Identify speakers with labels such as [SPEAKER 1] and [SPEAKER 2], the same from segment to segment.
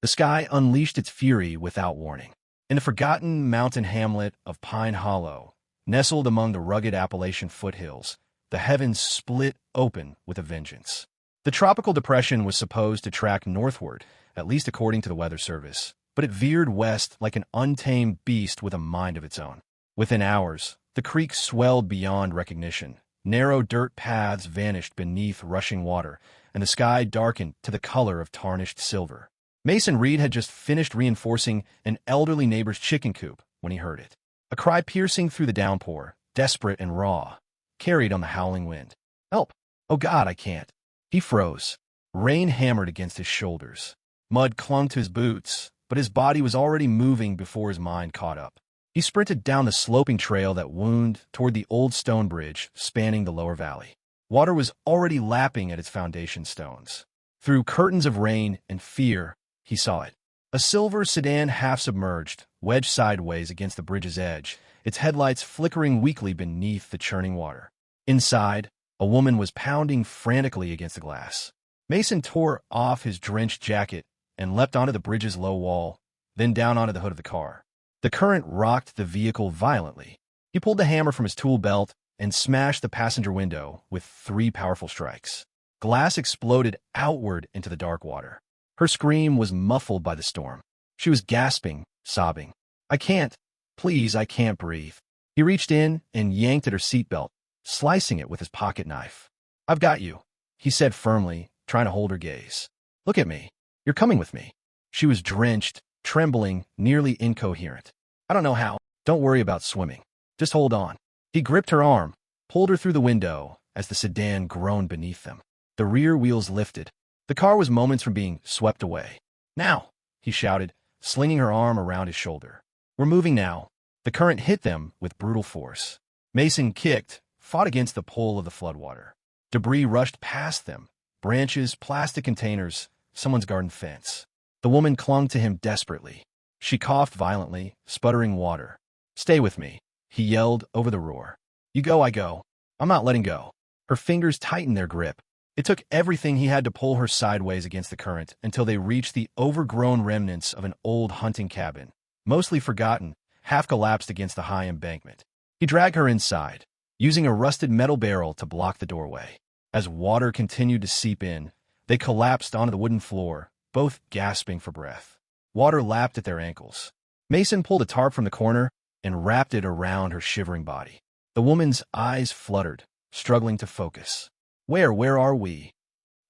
[SPEAKER 1] The sky unleashed its fury without warning. In the forgotten mountain hamlet of Pine Hollow, nestled among the rugged Appalachian foothills, the heavens split open with a vengeance. The tropical depression was supposed to track northward, at least according to the Weather Service, but it veered west like an untamed beast with a mind of its own. Within hours, the creek swelled beyond recognition. Narrow dirt paths vanished beneath rushing water, and the sky darkened to the color of tarnished silver. Mason Reed had just finished reinforcing an elderly neighbor's chicken coop when he heard it. A cry piercing through the downpour, desperate and raw, carried on the howling wind. "Help! Oh God, I can't." He froze. Rain hammered against his shoulders. Mud clung to his boots, but his body was already moving before his mind caught up. He sprinted down the sloping trail that wound toward the old stone bridge spanning the lower valley. Water was already lapping at its foundation stones. Through curtains of rain and fear, he saw it. A silver sedan half-submerged, wedged sideways against the bridge's edge, its headlights flickering weakly beneath the churning water. Inside, a woman was pounding frantically against the glass. Mason tore off his drenched jacket and leapt onto the bridge's low wall, then down onto the hood of the car. The current rocked the vehicle violently. He pulled the hammer from his tool belt and smashed the passenger window with 3 powerful strikes. Glass exploded outward into the dark water. Her scream was muffled by the storm. She was gasping, sobbing. "I can't. Please, I can't breathe." He reached in and yanked at her seatbelt, slicing it with his pocket knife. "I've got you," he said firmly, trying to hold her gaze. "Look at me. You're coming with me." She was drenched, trembling, nearly incoherent. "I don't know how. Don't worry about swimming. Just hold on." He gripped her arm, pulled her through the window as the sedan groaned beneath them. The rear wheels lifted. The car was moments from being swept away. "Now," he shouted, slinging her arm around his shoulder. "We're moving now." The current hit them with brutal force. Mason kicked, fought against the pull of the floodwater. Debris rushed past them. Branches, plastic containers, someone's garden fence. The woman clung to him desperately. She coughed violently, sputtering water. "Stay with me," he yelled over the roar. "You go, I go. I'm not letting go." Her fingers tightened their grip. It took everything he had to pull her sideways against the current until they reached the overgrown remnants of an old hunting cabin, mostly forgotten, half collapsed against the high embankment. He dragged her inside, using a rusted metal barrel to block the doorway. As water continued to seep in, they collapsed onto the wooden floor, both gasping for breath. Water lapped at their ankles. Mason pulled a tarp from the corner and wrapped it around her shivering body. The woman's eyes fluttered, struggling to focus. Where are we?"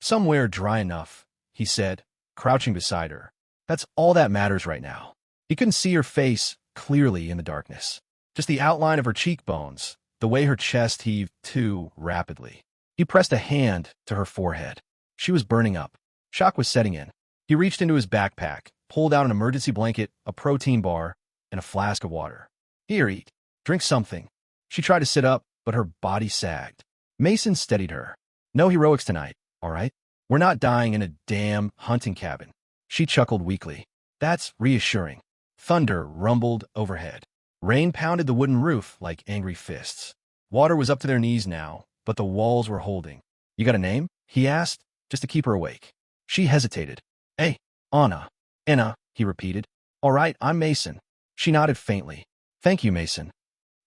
[SPEAKER 1] "Somewhere dry enough," he said, crouching beside her. "That's all that matters right now." He couldn't see her face clearly in the darkness. Just the outline of her cheekbones, the way her chest heaved too rapidly. He pressed a hand to her forehead. She was burning up. Shock was setting in. He reached into his backpack, pulled out an emergency blanket, a protein bar, and a flask of water. "Here, eat. Drink something." She tried to sit up, but her body sagged. Mason steadied her. "No heroics tonight, all right? We're not dying in a damn hunting cabin." She chuckled weakly. "That's reassuring." Thunder rumbled overhead. Rain pounded the wooden roof like angry fists. Water was up to their knees now, but the walls were holding. "You got a name?" he asked, just to keep her awake. She hesitated. "Hey, Anna." "Anna," he repeated. "All right, I'm Mason." She nodded faintly. "Thank you, Mason."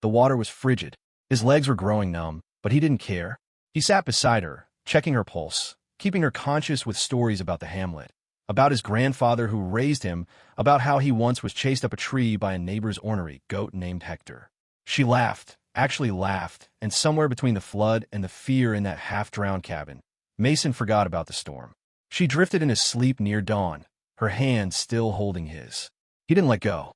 [SPEAKER 1] The water was frigid. His legs were growing numb, but he didn't care. He sat beside her, checking her pulse, keeping her conscious with stories about the hamlet, about his grandfather who raised him, about how he once was chased up a tree by a neighbor's ornery goat named Hector. She laughed, actually laughed, and somewhere between the flood and the fear in that half-drowned cabin, Mason forgot about the storm. She drifted into sleep near dawn, her hand still holding his. He didn't let go.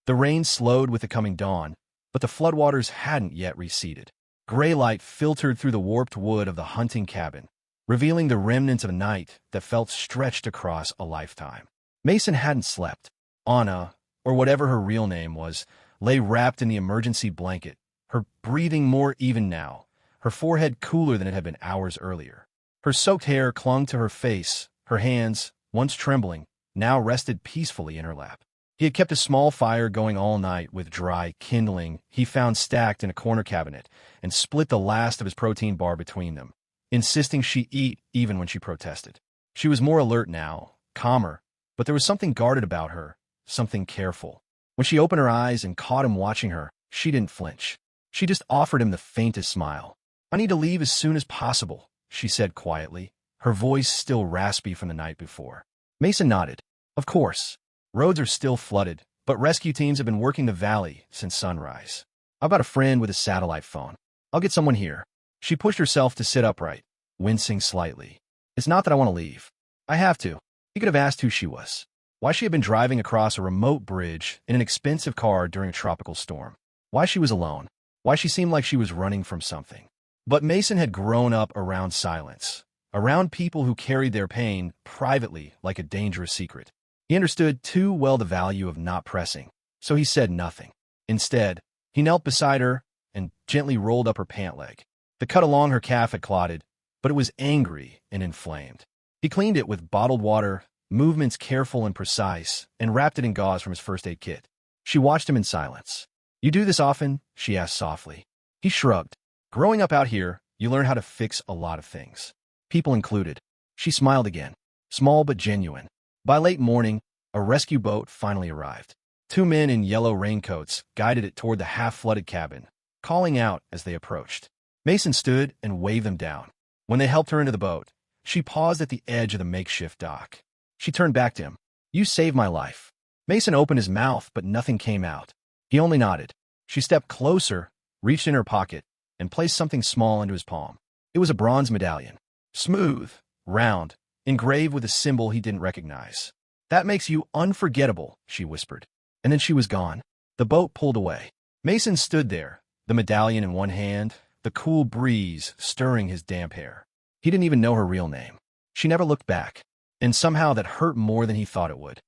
[SPEAKER 1] The rain slowed with the coming dawn, but the floodwaters hadn't yet receded. Gray light filtered through the warped wood of the hunting cabin, revealing the remnants of a night that felt stretched across a lifetime. Mason hadn't slept. Anna, or whatever her real name was, lay wrapped in the emergency blanket, her breathing more even now, her forehead cooler than it had been hours earlier. Her soaked hair clung to her face, her hands, once trembling, now rested peacefully in her lap. He had kept a small fire going all night with dry kindling he found stacked in a corner cabinet and split the last of his protein bar between them, insisting she eat even when she protested. She was more alert now, calmer, but there was something guarded about her, something careful. When she opened her eyes and caught him watching her, she didn't flinch. She just offered him the faintest smile. "I need to leave as soon as possible," she said quietly, her voice still raspy from the night before. Mason nodded. "Of course. Roads are still flooded, but rescue teams have been working the valley since sunrise. I've got a friend with a satellite phone. I'll get someone here." She pushed herself to sit upright, wincing slightly. "It's not that I want to leave. I have to." He could have asked who she was, why she had been driving across a remote bridge in an expensive car during a tropical storm, why she was alone, why she seemed like she was running from something. But Mason had grown up around silence, around people who carried their pain privately like a dangerous secret. He understood too well the value of not pressing, so he said nothing. Instead, he knelt beside her and gently rolled up her pant leg. The cut along her calf had clotted, but it was angry and inflamed. He cleaned it with bottled water, movements careful and precise, and wrapped it in gauze from his first aid kit. She watched him in silence. "You do this often?" she asked softly. He shrugged. "Growing up out here, you learn how to fix a lot of things, people included." She smiled again, small but genuine. By late morning, a rescue boat finally arrived. Two men in yellow raincoats guided it toward the half-flooded cabin, calling out as they approached. Mason stood and waved them down. When they helped her into the boat, she paused at the edge of the makeshift dock. She turned back to him. "You saved my life." Mason opened his mouth, but nothing came out. He only nodded. She stepped closer, reached in her pocket, and placed something small into his palm. It was a bronze medallion. Smooth, round, engraved with a symbol he didn't recognize. "That makes you unforgettable," she whispered. And then she was gone. The boat pulled away. Mason stood there, the medallion in one hand, the cool breeze stirring his damp hair. He didn't even know her real name. She never looked back, and somehow that hurt more than he thought it would.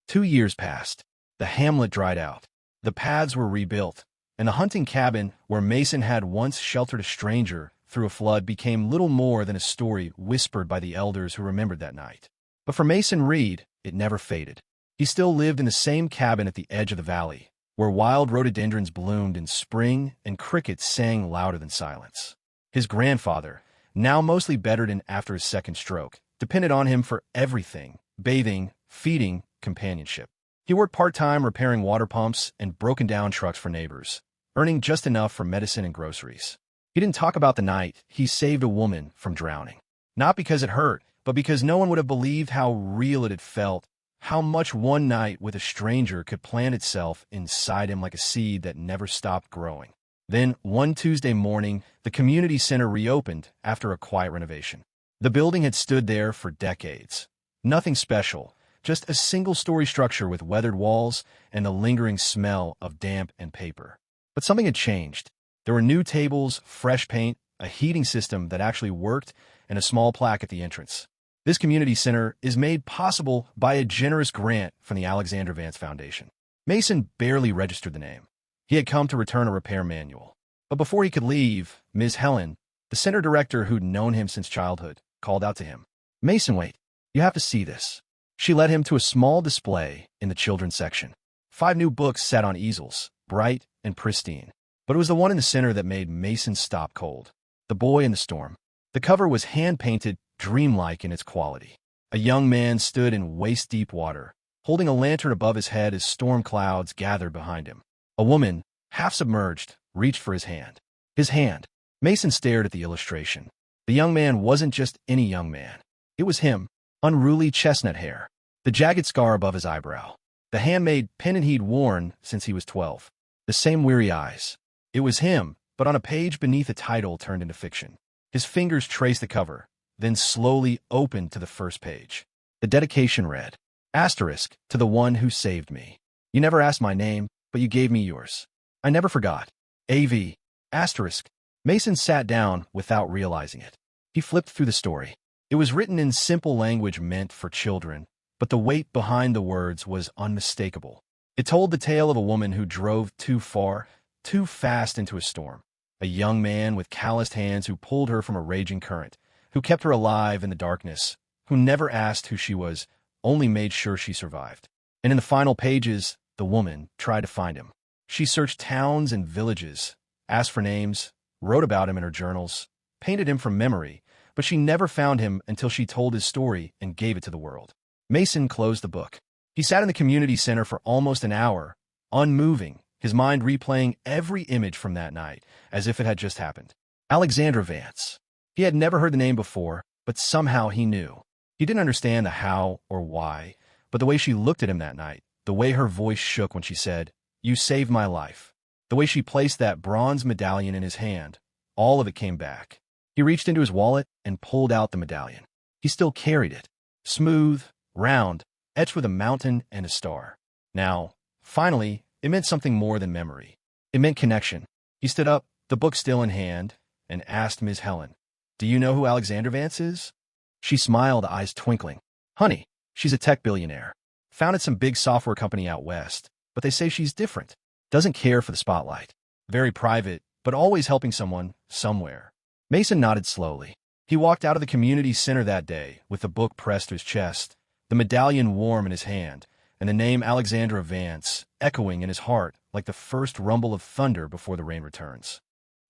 [SPEAKER 1] 2 years passed. The hamlet dried out. The paths were rebuilt, and the hunting cabin where Mason had once sheltered a stranger through a flood became little more than a story whispered by the elders who remembered that night. But for Mason Reed, it never faded. He still lived in the same cabin at the edge of the valley, where wild rhododendrons bloomed in spring and crickets sang louder than silence. His grandfather, now mostly bedridden after his second stroke, depended on him for everything: bathing, feeding, companionship. He worked part-time repairing water pumps and broken-down trucks for neighbors, earning just enough for medicine and groceries. He didn't talk about the night he saved a woman from drowning. Not because it hurt, but because no one would have believed how real it had felt, how much one night with a stranger could plant itself inside him like a seed that never stopped growing. Then, one Tuesday morning, the community center reopened after a quiet renovation. The building had stood there for decades. Nothing special, just a single-story structure with weathered walls and the lingering smell of damp and paper. But something had changed. There were new tables, fresh paint, a heating system that actually worked, and a small plaque at the entrance. This community center is made possible by a generous grant from the Alexander Vance Foundation. Mason barely registered the name. He had come to return a repair manual. But before he could leave, Ms. Helen, the center director who'd known him since childhood, called out to him. "Mason, wait. You have to see this." She led him to a small display in the children's section. 5 new books sat on easels, bright and pristine. But it was the one in the center that made Mason stop cold. The Boy in the Storm. The cover was hand-painted, dreamlike in its quality. A young man stood in waist-deep water, holding a lantern above his head as storm clouds gathered behind him. A woman, half submerged, reached for his hand. His hand. Mason stared at the illustration. The young man wasn't just any young man. It was him. Unruly chestnut hair. The jagged scar above his eyebrow. The handmade pendant he'd worn since he was 12. The same weary eyes. It was him, but on a page beneath a title turned into fiction. His fingers traced the cover, then slowly opened to the first page. The dedication read, "Asterisk to the one who saved me. You never asked my name, but you gave me yours. I never forgot. A.V. Asterisk." Mason sat down without realizing it. He flipped through the story. It was written in simple language meant for children, but the weight behind the words was unmistakable. It told the tale of a woman who drove too far, too fast into a storm. A young man with calloused hands who pulled her from a raging current, who kept her alive in the darkness, who never asked who she was, only made sure she survived. And in the final pages, the woman tried to find him. She searched towns and villages, asked for names, wrote about him in her journals, painted him from memory, but she never found him until she told his story and gave it to the world. Mason closed the book. He sat in the community center for almost an hour, unmoving, his mind replaying every image from that night, as if it had just happened. Alexandra Vance. He had never heard the name before, but somehow he knew. He didn't understand the how or why, but the way she looked at him that night, the way her voice shook when she said, "You saved my life," the way she placed that bronze medallion in his hand, all of it came back. He reached into his wallet and pulled out the medallion. He still carried it, smooth, round, etched with a mountain and a star. Now, finally, it meant something more than memory. It meant connection. He stood up, the book still in hand, and asked Ms. Helen, "Do you know who Alexandra Vance is?" She smiled, eyes twinkling. "Honey, she's a tech billionaire. Founded some big software company out west, but they say she's different. Doesn't care for the spotlight. Very private, but always helping someone, somewhere." Mason nodded slowly. He walked out of the community center that day with the book pressed to his chest, the medallion warm in his hand, and the name Alexandra Vance echoing in his heart like the first rumble of thunder before the rain returns.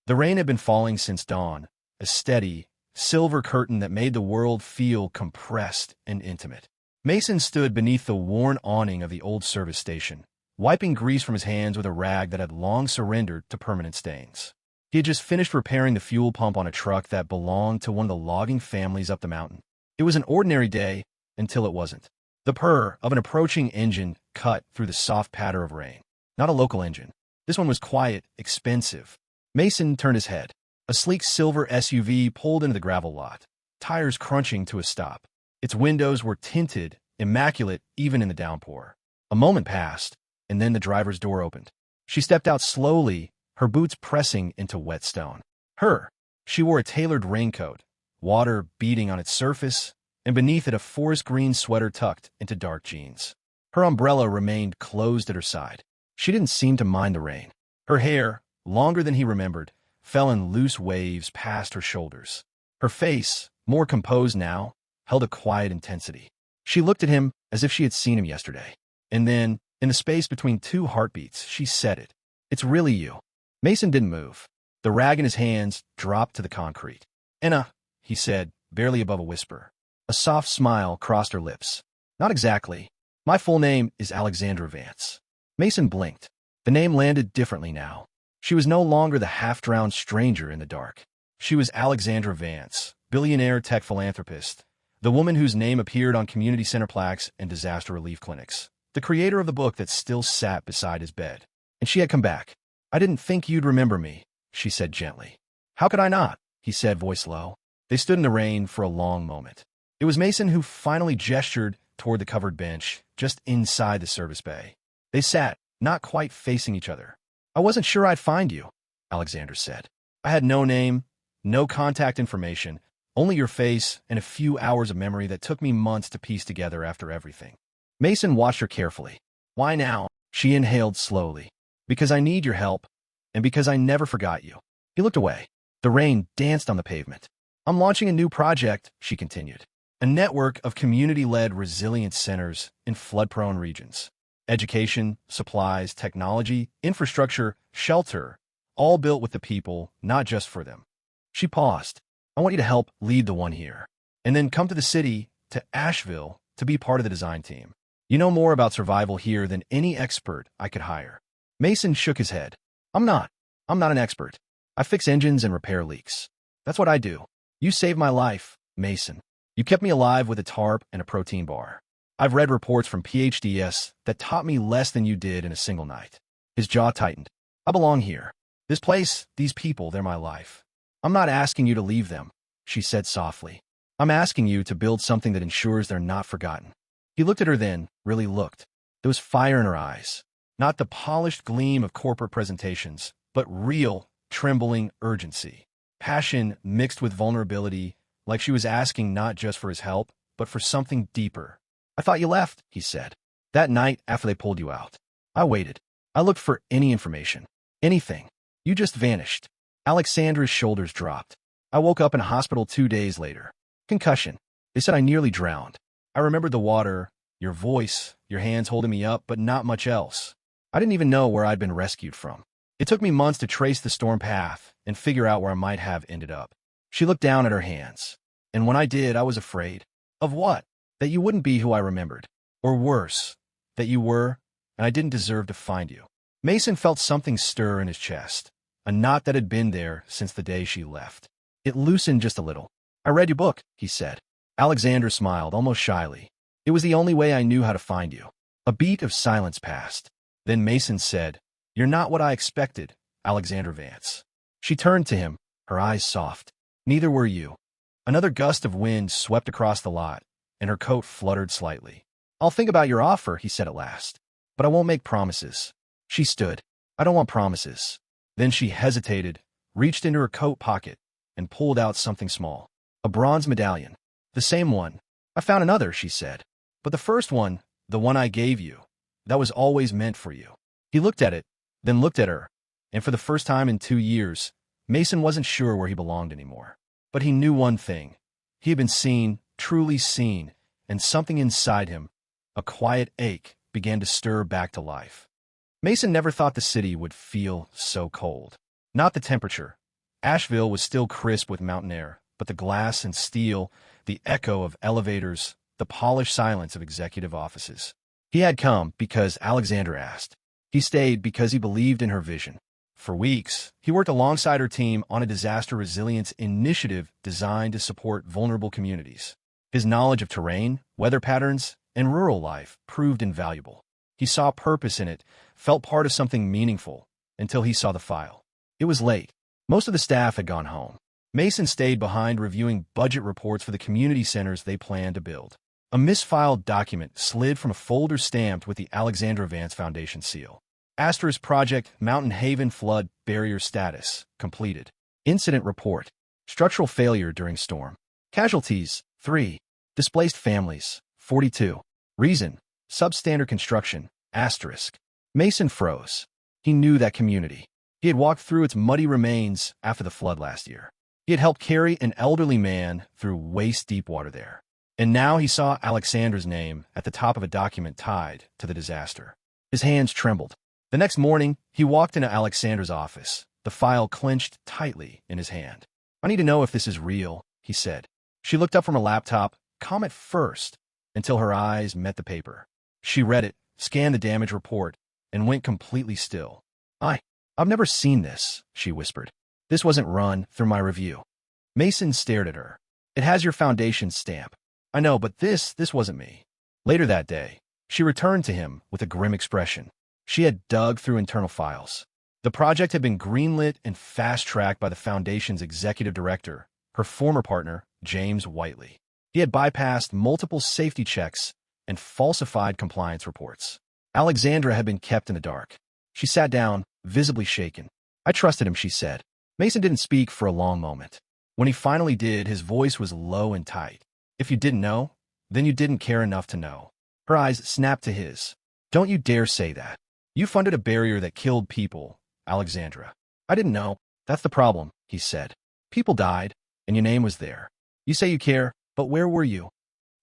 [SPEAKER 1] The rain had been falling since dawn, a steady, silver curtain that made the world feel compressed and intimate. Mason stood beneath the worn awning of the old service station, wiping grease from his hands with a rag that had long surrendered to permanent stains. He had just finished repairing the fuel pump on a truck that belonged to one of the logging families up the mountain. It was an ordinary day until it wasn't. The purr of an approaching engine cut through the soft patter of rain. Not a local engine. This one was quiet, expensive. Mason turned his head. A sleek silver SUV pulled into the gravel lot, tires crunching to a stop. Its windows were tinted, immaculate even in the downpour. A moment passed, and then the driver's door opened. She stepped out slowly, her boots pressing into wet stone. She wore a tailored raincoat, water beating on its surface, and beneath it a forest green sweater tucked into dark jeans. Her umbrella remained closed at her side. She didn't seem to mind the rain. Her hair, longer than he remembered, fell in loose waves past her shoulders. Her face, more composed now, held a quiet intensity. She looked at him as if she had seen him yesterday. And then, in the space between two heartbeats, she said it. "It's really you." Mason didn't move. The rag in his hands dropped to the concrete. "Anna," he said, barely above a whisper. A soft smile crossed her lips. "Not exactly. My full name is Alexandra Vance." Mason blinked. The name landed differently now. She was no longer the half-drowned stranger in the dark. She was Alexandra Vance, billionaire tech philanthropist, the woman whose name appeared on community center plaques and disaster relief clinics, the creator of the book that still sat beside his bed. And she had come back. "I didn't think you'd remember me," she said gently. "How could I not?" he said, voice low. They stood in the rain for a long moment. It was Mason who finally gestured toward the covered bench, just inside the service bay. They sat, not quite facing each other. "I wasn't sure I'd find you," Alexandra said. "I had no name, no contact information, only your face and a few hours of memory that took me months to piece together after everything." Mason watched her carefully. "Why now?" She inhaled slowly. "Because I need your help, and because I never forgot you." He looked away. The rain danced on the pavement. "I'm launching a new project," she continued. "A network of community-led resilience centers in flood-prone regions. Education, supplies, technology, infrastructure, shelter, all built with the people, not just for them." She paused. "I want you to help lead the one here. And then come to the city, to Asheville, to be part of the design team. You know more about survival here than any expert I could hire." Mason shook his head. I'm not an expert. I fix engines and repair leaks. That's what I do. You saved my life, Mason. You kept me alive with a tarp and a protein bar. I've read reports from PhDs that taught me less than you did in a single night." His jaw tightened. "I belong here. This place, these people, they're my life. I'm not asking you to leave them," she said softly. "I'm asking you to build something that ensures they're not forgotten." He looked at her then, really looked. There was fire in her eyes. Not the polished gleam of corporate presentations, but real, trembling urgency. Passion mixed with vulnerability, like she was asking not just for his help, but for something deeper. "I thought you left," he said. "That night after they pulled you out. I waited. I looked for any information. Anything. You just vanished." Alexandra's shoulders dropped. "I woke up in a hospital 2 days later. Concussion. They said I nearly drowned. I remembered the water, your voice, your hands holding me up, but not much else. I didn't even know where I'd been rescued from. It took me months to trace the storm path and figure out where I might have ended up." She looked down at her hands. "And when I did, I was afraid." "Of what?" "That you wouldn't be who I remembered. Or worse, that you were, and I didn't deserve to find you. Mason felt something stir in his chest, a knot that had been there since the day she left. It loosened just a little. I read your book, he said. Alexandra smiled, almost shyly. It was the only way I knew how to find you. A beat of silence passed. Then Mason said, You're not what I expected, Alexandra Vance. She turned to him, her eyes soft. Neither were you. Another gust of wind swept across the lot, and her coat fluttered slightly. I'll think about your offer, he said at last. But I won't make promises. She stood. I don't want promises. Then she hesitated, reached into her coat pocket, and pulled out something small. A bronze medallion. The same one. I found another, she said. But the first one, the one I gave you, that was always meant for you. He looked at it, then looked at her, and for the first time in 2 years, Mason wasn't sure where he belonged anymore. But he knew one thing. He had been seen, truly seen, and something inside him, a quiet ache, began to stir back to life. Mason never thought the city would feel so cold. Not the temperature. Asheville was still crisp with mountain air, but the glass and steel, the echo of elevators, the polished silence of executive offices. He had come because Alexandra asked. He stayed because he believed in her vision. For weeks, he worked alongside her team on a disaster resilience initiative designed to support vulnerable communities. His knowledge of terrain, weather patterns, and rural life proved invaluable. He saw purpose in it, felt part of something meaningful, until he saw the file. It was late. Most of the staff had gone home. Mason stayed behind reviewing budget reports for the community centers they planned to build. A misfiled document slid from a folder stamped with the Alexandra Vance Foundation seal. Asterisk Project Mountain Haven Flood Barrier Status completed. Incident Report. Structural failure during storm. Casualties 3. Displaced families 42. Reason. Substandard construction. Asterisk. Mason froze. He knew that community. He had walked through its muddy remains after the flood last year. He had helped carry an elderly man through waist-deep water there. And now he saw Alexandra's name at the top of a document tied to the disaster. His hands trembled. The next morning, he walked into Alexandra's office, the file clenched tightly in his hand. I need to know if this is real, he said. She looked up from her laptop, calm at first, until her eyes met the paper. She read it, scanned the damage report, and went completely still. I've never seen this, she whispered. This wasn't run through my review. Mason stared at her. It has your foundation stamp. I know, but this wasn't me. Later that day, she returned to him with a grim expression. She had dug through internal files. The project had been greenlit and fast-tracked by the Foundation's executive director, her former partner, James Whiteley. He had bypassed multiple safety checks and falsified compliance reports. Alexandra had been kept in the dark. She sat down, visibly shaken. I trusted him, she said. Mason didn't speak for a long moment. When he finally did, his voice was low and tight. If you didn't know, then you didn't care enough to know. Her eyes snapped to his. Don't you dare say that. You funded a barrier that killed people, Alexandra. I didn't know. That's the problem, he said. People died, and your name was there. You say you care, but where were you?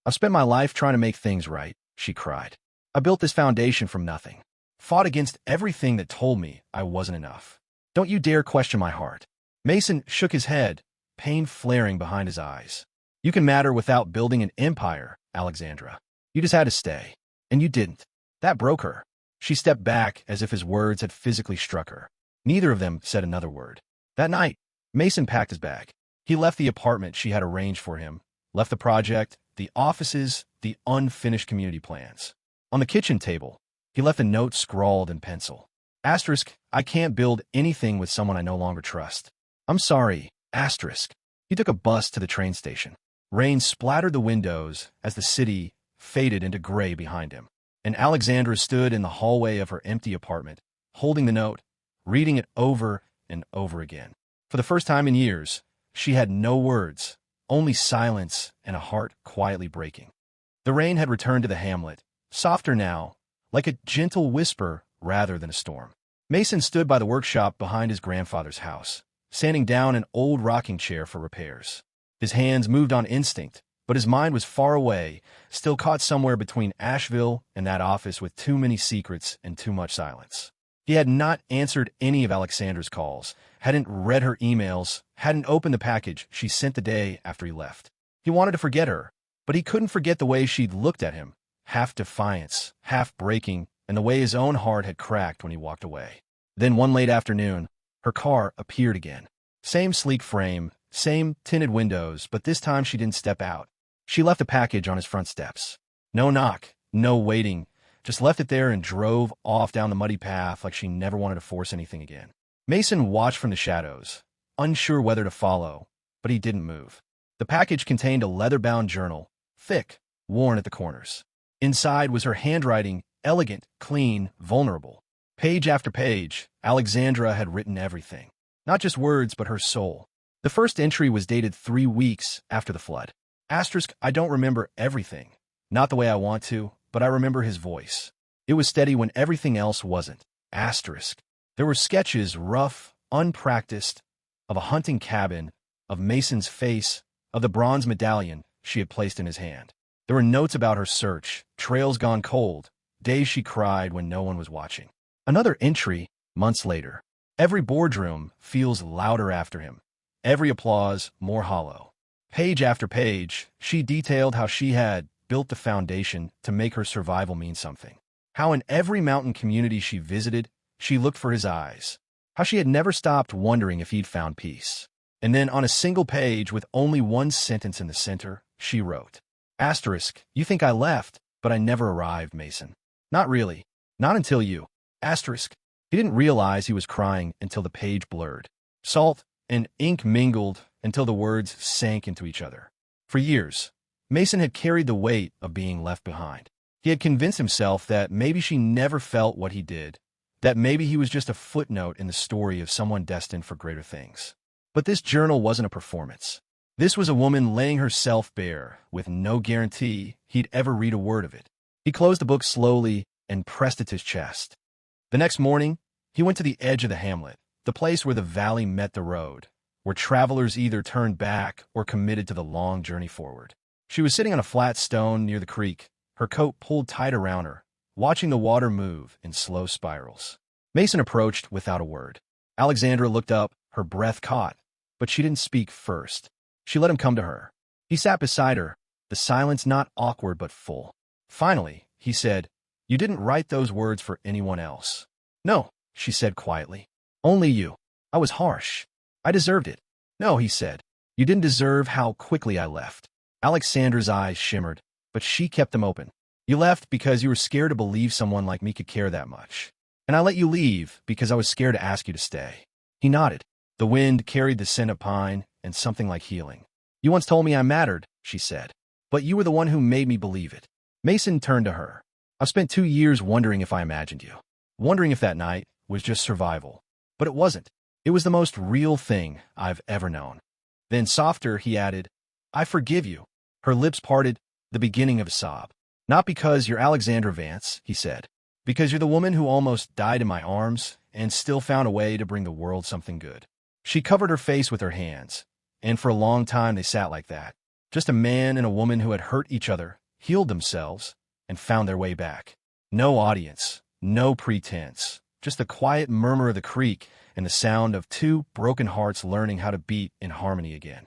[SPEAKER 1] I've spent my life trying to make things right, she cried. I built this foundation from nothing. Fought against everything that told me I wasn't enough. Don't you dare question my heart. Mason shook his head, pain flaring behind his eyes. You can matter without building an empire, Alexandra. You just had to stay. And you didn't. That broke her. She stepped back as if his words had physically struck her. Neither of them said another word. That night, Mason packed his bag. He left the apartment she had arranged for him, left the project, the offices, the unfinished community plans. On the kitchen table, he left a note scrawled in pencil. Asterisk, I can't build anything with someone I no longer trust. I'm sorry, asterisk. He took a bus to the train station. Rain splattered the windows as the city faded into gray behind him. And Alexandra stood in the hallway of her empty apartment, holding the note, reading it over and over again. For the first time in years, she had no words, only silence and a heart quietly breaking. The rain had returned to the hamlet, softer now, like a gentle whisper rather than a storm. Mason stood by the workshop behind his grandfather's house, sanding down an old rocking chair for repairs. His hands moved on instinct, but his mind was far away, still caught somewhere between Asheville and that office with too many secrets and too much silence. He had not answered any of Alexandra's calls, hadn't read her emails, hadn't opened the package she sent the day after he left. He wanted to forget her, but he couldn't forget the way she'd looked at him, half defiance, half breaking, and the way his own heart had cracked when he walked away. Then one late afternoon, her car appeared again. Same sleek frame, same tinted windows, but this time she didn't step out. She left a package on his front steps. No knock, no waiting, just left it there and drove off down the muddy path like she never wanted to force anything again. Mason watched from the shadows, unsure whether to follow, but he didn't move. The package contained a leather-bound journal, thick, worn at the corners. Inside was her handwriting, elegant, clean, vulnerable. Page after page, Alexandra had written everything. Not just words, but her soul. The first entry was dated 3 weeks after the flood. I don't remember everything. Not the way I want to, but I remember his voice. It was steady when everything else wasn't. There were sketches, rough, unpracticed, of a hunting cabin, of Mason's face, of the bronze medallion she had placed in his hand. There were notes about her search, trails gone cold, days she cried when no one was watching. Another entry, months later. Every boardroom feels louder after him. Every applause more hollow. Page after page, she detailed how she had built the foundation to make her survival mean something. How in every mountain community she visited, she looked for his eyes. How she had never stopped wondering if he'd found peace. And then on a single page with only one sentence in the center, she wrote, "You think I left, but I never arrived, Mason. Not really. Not until you. He didn't realize he was crying until the page blurred. Salt and ink mingled until the words sank into each other. For years, Mason had carried the weight of being left behind. He had convinced himself that maybe she never felt what he did, that maybe he was just a footnote in the story of someone destined for greater things. But this journal wasn't a performance. This was a woman laying herself bare, with no guarantee he'd ever read a word of it. He closed the book slowly and pressed it to his chest. The next morning, he went to the edge of the hamlet, the place where the valley met the road, where travelers either turned back or committed to the long journey forward. She was sitting on a flat stone near the creek, her coat pulled tight around her, watching the water move in slow spirals. Mason approached without a word. Alexandra looked up, her breath caught, but she didn't speak first. She let him come to her. He sat beside her, the silence not awkward but full. Finally, he said, "You didn't write those words for anyone else." "No," she said quietly. "Only you. I was harsh. I deserved it." "No," he said. "You didn't deserve how quickly I left." Alexandra's eyes shimmered, but she kept them open. "You left because you were scared to believe someone like me could care that much. And I let you leave because I was scared to ask you to stay." He nodded. The wind carried the scent of pine and something like healing. "You once told me I mattered," she said. "But you were the one who made me believe it." Mason turned to her. "I've spent 2 years wondering if I imagined you. Wondering if that night was just survival. But it wasn't. It was the most real thing I've ever known." Then softer, he added, "I forgive you." Her lips parted, the beginning of a sob. "Not because you're Alexandra Vance," he said. "Because you're the woman who almost died in my arms and still found a way to bring the world something good." She covered her face with her hands, and for a long time they sat like that. Just a man and a woman who had hurt each other, healed themselves, and found their way back. No audience, no pretense, just the quiet murmur of the creek and the sound of 2 broken hearts learning how to beat in harmony again.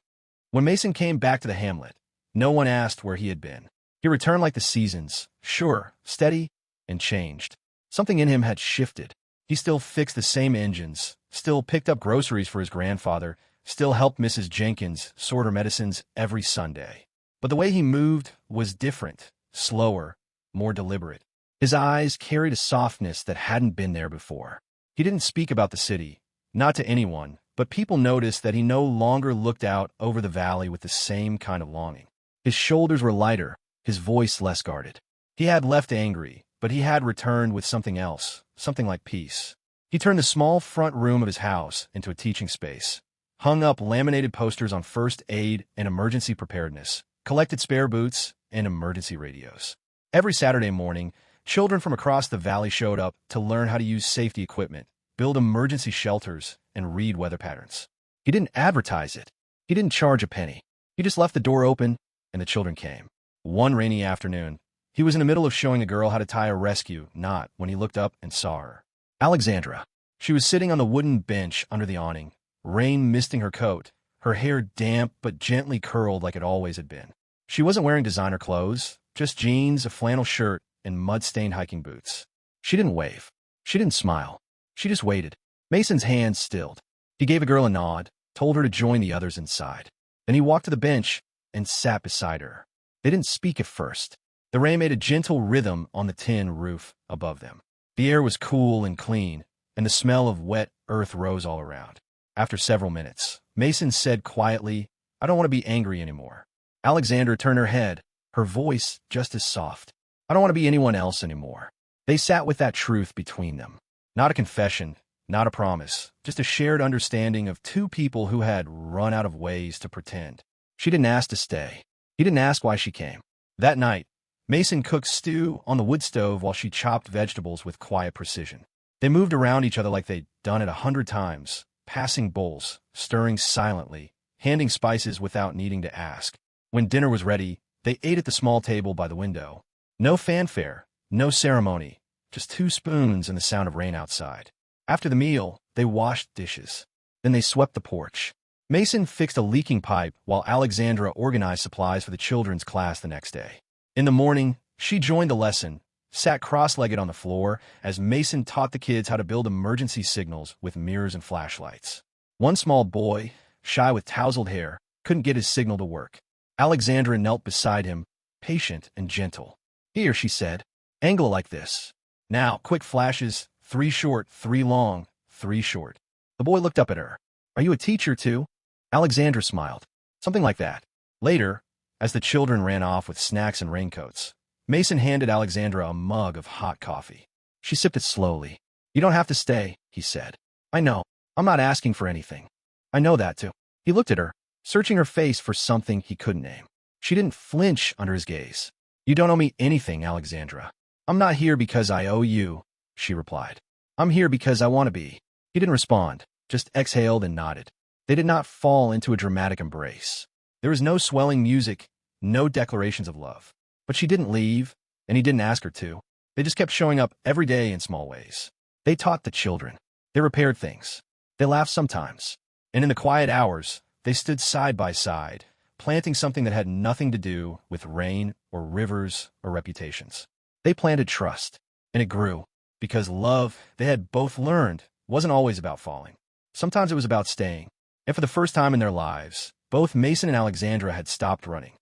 [SPEAKER 1] When Mason came back to the hamlet, no one asked where he had been. He returned like the seasons, sure, steady, and changed. Something in him had shifted. He still fixed the same engines, still picked up groceries for his grandfather, still helped Mrs. Jenkins sort her medicines every Sunday. But the way he moved was different, slower, more deliberate. His eyes carried a softness that hadn't been there before. He didn't speak about the city, not to anyone, but people noticed that he no longer looked out over the valley with the same kind of longing. His shoulders were lighter, his voice less guarded. He had left angry, but he had returned with something else, something like peace. He turned the small front room of his house into a teaching space, hung up laminated posters on first aid and emergency preparedness, collected spare boots and emergency radios. Every Saturday morning, children from across the valley showed up to learn how to use safety equipment, build emergency shelters, and read weather patterns. He didn't advertise it. He didn't charge a penny. He just left the door open, and the children came. One rainy afternoon, he was in the middle of showing a girl how to tie a rescue knot when he looked up and saw her. Alexandra. She was sitting on the wooden bench under the awning, rain misting her coat, her hair damp but gently curled like it always had been. She wasn't wearing designer clothes, Just jeans, a flannel shirt, and mud-stained hiking boots. She didn't wave. She didn't smile. She just waited. Mason's hands stilled. He gave a girl a nod, told her to join the others inside. Then he walked to the bench and sat beside her. They didn't speak at first. The rain made a gentle rhythm on the tin roof above them. The air was cool and clean, and the smell of wet earth rose all around. After several minutes, Mason said quietly, "I don't want to be angry anymore." Alexandra turned her head, her voice just as soft. "I don't want to be anyone else anymore." They sat with that truth between them. Not a confession, not a promise, just a shared understanding of two people who had run out of ways to pretend. She didn't ask to stay. He didn't ask why she came. That night, Mason cooked stew on the wood stove while she chopped vegetables with quiet precision. They moved around each other like they'd done it 100 times, passing bowls, stirring silently, handing spices without needing to ask. When dinner was ready, they ate at the small table by the window. No fanfare, no ceremony, just 2 spoons and the sound of rain outside. After the meal, they washed dishes. Then they swept the porch. Mason fixed a leaking pipe while Alexandra organized supplies for the children's class the next day. In the morning, she joined the lesson, sat cross-legged on the floor as Mason taught the kids how to build emergency signals with mirrors and flashlights. One small boy, shy with tousled hair, couldn't get his signal to work. Alexandra knelt beside him, patient and gentle. "Here," she said, "angle like this. Now, quick flashes, 3 short, 3 long, 3 short." The boy looked up at her. "Are you a teacher, too?" Alexandra smiled. "Something like that." Later, as the children ran off with snacks and raincoats, Mason handed Alexandra a mug of hot coffee. She sipped it slowly. "You don't have to stay," he said. "I know. I'm not asking for anything." "I know that, too." He looked at her, searching her face for something he couldn't name. She didn't flinch under his gaze. "You don't owe me anything, Alexandra." "I'm not here because I owe you," she replied. "I'm here because I want to be." He didn't respond, just exhaled and nodded. They did not fall into a dramatic embrace. There was no swelling music, no declarations of love. But she didn't leave, and he didn't ask her to. They just kept showing up every day in small ways. They taught the children. They repaired things. They laughed sometimes. And in the quiet hours, they stood side by side, planting something that had nothing to do with rain or rivers or reputations. They planted trust, and it grew, because love, they had both learned, wasn't always about falling. Sometimes it was about staying. And for the first time in their lives, both Mason and Alexandra had stopped running.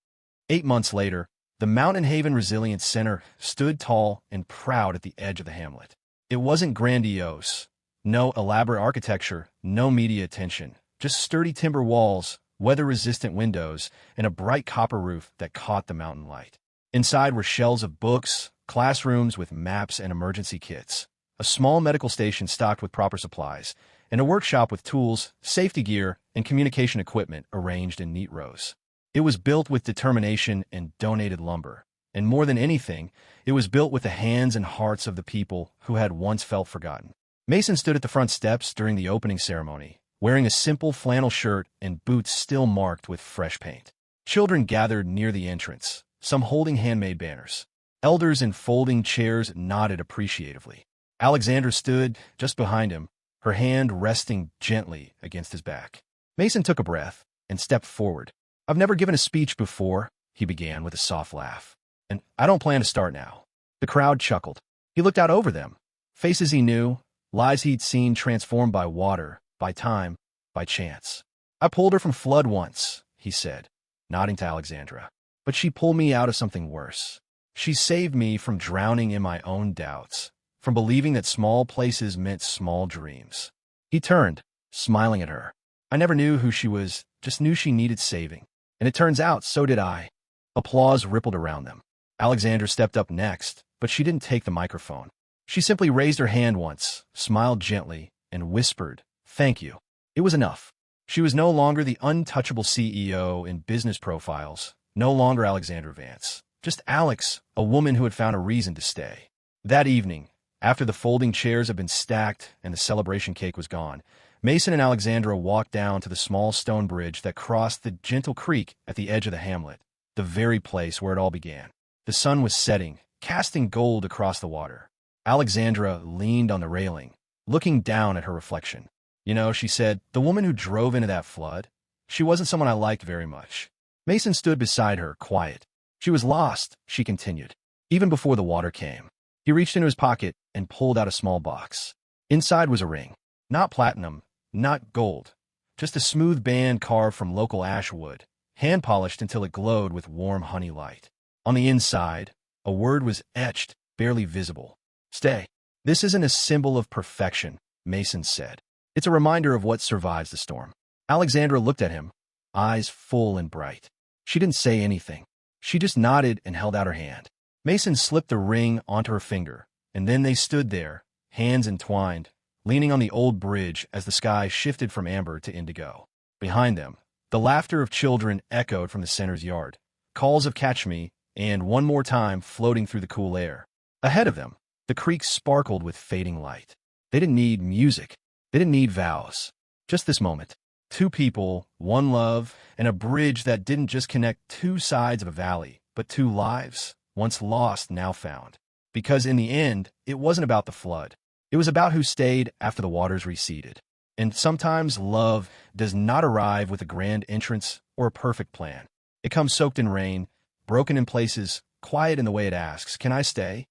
[SPEAKER 1] 8 months later, the Mountain Haven Resilience Center stood tall and proud at the edge of the hamlet. It wasn't grandiose. No elaborate architecture, no media attention, just sturdy timber walls, weather-resistant windows, and a bright copper roof that caught the mountain light. Inside were shelves of books, classrooms with maps and emergency kits, a small medical station stocked with proper supplies, and a workshop with tools, safety gear, and communication equipment arranged in neat rows. It was built with determination and donated lumber. And more than anything, it was built with the hands and hearts of the people who had once felt forgotten. Mason stood at the front steps during the opening ceremony, wearing a simple flannel shirt and boots still marked with fresh paint. Children gathered near the entrance, some holding handmade banners. Elders in folding chairs nodded appreciatively. Alexandra stood just behind him, her hand resting gently against his back. Mason took a breath and stepped forward. "I've never given a speech before," he began with a soft laugh. "And I don't plan to start now." The crowd chuckled. He looked out over them. Faces he knew, lives he'd seen transformed by water, by time, by chance. "I pulled her from flood once," he said, nodding to Alexandra. "But she pulled me out of something worse. She saved me from drowning in my own doubts, from believing that small places meant small dreams." He turned, smiling at her. "I never knew who she was, just knew she needed saving. And it turns out so did I." Applause rippled around them. Alexandra stepped up next, but she didn't take the microphone. She simply raised her hand once, smiled gently, and whispered, "Thank you." It was enough. She was no longer the untouchable CEO in business profiles, no longer Alexandra Vance. Just Alex, a woman who had found a reason to stay. That evening, after the folding chairs had been stacked and the celebration cake was gone, Mason and Alexandra walked down to the small stone bridge that crossed the gentle creek at the edge of the hamlet, the very place where it all began. The sun was setting, casting gold across the water. Alexandra leaned on the railing, looking down at her reflection. "You know," she said, "the woman who drove into that flood, she wasn't someone I liked very much." Mason stood beside her, quiet. She was lost, she continued, even before the water came. He reached into his pocket and pulled out a small box. Inside was a ring. Not platinum, not gold, just a smooth band carved from local ash wood, hand-polished until it glowed with warm honey light. On the inside, a word was etched, barely visible. Stay. This isn't a symbol of perfection, Mason said. It's a reminder of what survives the storm. Alexandra looked at him, eyes full and bright. She didn't say anything. She just nodded and held out her hand. Mason slipped the ring onto her finger, and then they stood there, hands entwined, leaning on the old bridge as the sky shifted from amber to indigo. Behind them, the laughter of children echoed from the center's yard, calls of "catch me," and "one more time" floating through the cool air. Ahead of them, the creek sparkled with fading light. They didn't need music. They didn't need vows. Just this moment. Two people, one love, and a bridge that didn't just connect two sides of a valley, but two lives, once lost, now found. Because in the end, it wasn't about the flood. It was about who stayed after the waters receded. And sometimes love does not arrive with a grand entrance or a perfect plan. It comes soaked in rain, broken in places, quiet in the way it asks, "Can I stay?"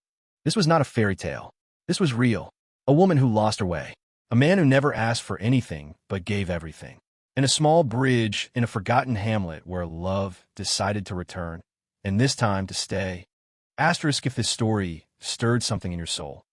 [SPEAKER 1] This was not a fairy tale. This was real. A woman who lost her way. A man who never asked for anything but gave everything. And a small bridge in a forgotten hamlet where love decided to return, and this time to stay. Asterisk if this story stirred something in your soul.